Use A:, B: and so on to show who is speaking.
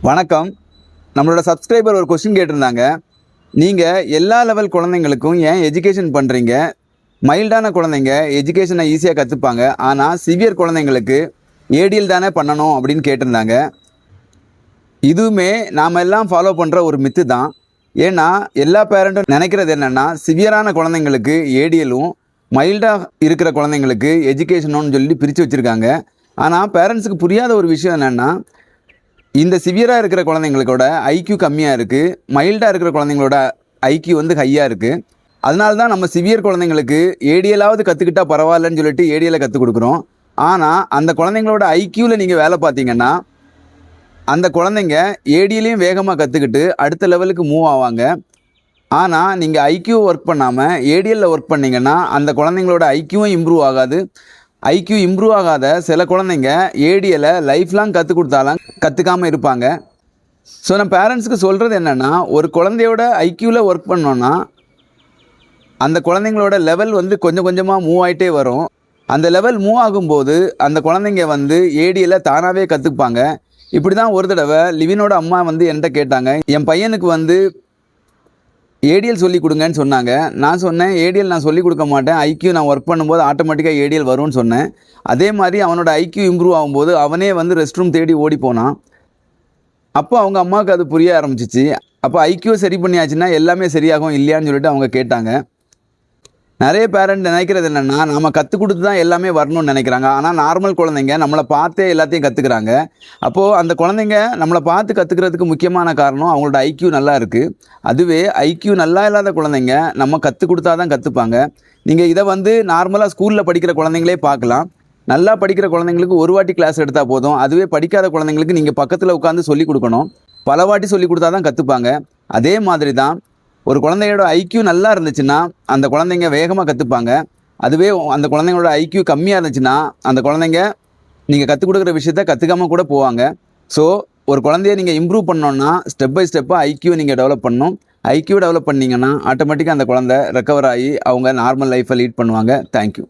A: வணக்கம். நம்மளோட சப்ஸ்கிரைபர் ஒரு கொஸ்டின் கேட்டிருந்தாங்க. நீங்கள் எல்லா லெவல் குழந்தைங்களுக்கும் ஏன் எஜுகேஷன் பண்ணுறீங்க? மைல்டான குழந்தைங்க எஜுகேஷனை ஈஸியாக கற்றுப்பாங்க, ஆனால் சிவியர் குழந்தைங்களுக்கு ஏடிஎல் தானே பண்ணணும் அப்படின்னு கேட்டிருந்தாங்க. இதுவுமே நாம் எல்லாம் ஃபாலோ பண்ணுற ஒரு மித்து தான். ஏன்னா எல்லா பேரண்ட்டும் நினைக்கிறது என்னென்னா, சிவியரான குழந்தைங்களுக்கு ஏடிஎல்லும் மைல்டாக இருக்கிற குழந்தைங்களுக்கு எஜுகேஷனும் சொல்லி பிரித்து வச்சுருக்காங்க. ஆனால் பேரண்ட்ஸுக்கு புரியாத ஒரு விஷயம் என்னென்னா, இந்த சிவியராக இருக்கிற குழந்தைங்களோட ஐக்யூ கம்மியாக இருக்குது, மைல்டாக இருக்கிற குழந்தைங்களோட ஐக்யூ வந்து ஹையாக இருக்குது. அதனால தான் நம்ம சிவியர் குழந்தைங்களுக்கு ஏடிஎலாவது கற்றுக்கிட்டால் பரவாயில்லன்னு சொல்லிட்டு ஏடிஎலை கற்றுக் கொடுக்குறோம். ஆனால் அந்த குழந்தைங்களோட ஐக்யூவில் நீங்கள் வேலை பார்த்தீங்கன்னா, அந்த குழந்தைங்க ஏடிஎலையும் வேகமாக கற்றுக்கிட்டு அடுத்த லெவலுக்கு மூவ் ஆவாங்க. ஆனால் நீங்கள் ஐக்யூ ஒர்க் பண்ணாமல் ஏடிஎல்லில் ஒர்க் பண்ணிங்கன்னா அந்த குழந்தைங்களோட ஐக்யூவும் இம்ப்ரூவ் ஆகாது. ஐக்யூ இம்ப்ரூவ் ஆகாத சில குழந்தைங்க ஏடிஎலை லைஃப் லாங் கற்றுக் கொடுத்தாலும் கற்றுக்காமல் இருப்பாங்க. ஸோ நம்ம பேரண்ட்ஸுக்கு சொல்கிறது என்னென்னா, ஒரு குழந்தையோட ஐக்யூவில் ஒர்க் பண்ணோன்னா அந்த குழந்தைங்களோட லெவல் வந்து கொஞ்சம் கொஞ்சமாக மூவ் ஆகிட்டே வரும். அந்த லெவல் மூவ் ஆகும்போது அந்த குழந்தைங்க வந்து ஏடிஎலை தானாகவே கற்றுப்பாங்க. இப்படி தான் ஒரு தடவை லிவினோட அம்மா வந்து என்கிட்ட கேட்டாங்க, என் பையனுக்கு வந்து ஏடிஎல் சொல்லி கொடுங்கன்னு சொன்னாங்க. நான் சொன்னேன், ஏடிஎல் நான் சொல்லிக் கொடுக்க மாட்டேன், ஐக்யூ நான் ஒர்க் பண்ணும்போது ஆட்டோமேட்டிக்காக ஏடிஎல் வரும்னு சொன்னேன். அதே மாதிரி அவனோட ஐக்யூ இம்ப்ரூவ் ஆகும்போது அவனே வந்து ரெஸ்ட் ரூம் தேடி ஓடி போனான். அப்போ அவங்க அம்மாவுக்கு அது புரிய ஆரம்பிச்சிச்சு. அப்போ ஐக்யூ சரி பண்ணியாச்சுன்னா எல்லாமே சரியாகும் இல்லையான்னு சொல்லிட்டு அவங்க கேட்டாங்க. நிறைய பேரண்ட் நினைக்கிறது என்னென்னா, நம்ம கற்றுக் கொடுத்து தான் எல்லாமே வரணும்னு நினைக்கிறாங்க. ஆனால் நார்மல் குழந்தைங்க நம்மளை பார்த்தே எல்லாத்தையும் கற்றுக்குறாங்க. அப்போது அந்த குழந்தைங்க நம்மளை பார்த்து கற்றுக்கிறதுக்கு முக்கியமான காரணம் அவங்களோட ஐக்யூ நல்லா இருக்குது. அதுவே ஐக்யூ நல்லா இல்லாத குழந்தைங்க நம்ம கற்றுக் கொடுத்தா தான் கற்றுப்பாங்க. நீங்கள் இதை வந்து நார்மலாக ஸ்கூலில் படிக்கிற குழந்தைங்களே பார்க்கலாம். நல்லா படிக்கிற குழந்தைங்களுக்கு ஒரு வாட்டி கிளாஸ் எடுத்தால் போதும். அதுவே படிக்காத குழந்தைங்களுக்கு நீங்கள் பக்கத்தில் உட்காந்து சொல்லிக் கொடுக்கணும். பல வாட்டி சொல்லிக் கொடுத்தா தான் கற்றுப்பாங்க. அதே மாதிரி தான் ஒரு குழந்தையோட ஐக்யூ நல்லா இருந்துச்சுன்னா அந்த குழந்தைங்க வேகமாக கற்றுப்பாங்க. அதுவே அந்த குழந்தைங்களோட ஐக்யூ கம்மியாக இருந்துச்சுன்னா அந்த குழந்தைங்க நீங்கள் கற்றுக் கொடுக்குற விஷயத்த கற்றுக்காமல் கூட போவாங்க. ஸோ ஒரு குழந்தைய நீங்கள் இம்ப்ரூவ் பண்ணோன்னா ஸ்டெப் பை ஸ்டெப்பாக ஐக்யூ நீங்கள் டெவலப் பண்ணணும். ஐக்யூ டெவலப் பண்ணிங்கன்னா ஆட்டோமேட்டிக்காக அந்த குழந்தை ரெக்கவர் ஆகி அவங்க நார்மல் லைஃப்பை லீட் பண்ணுவாங்க. தேங்க்யூ.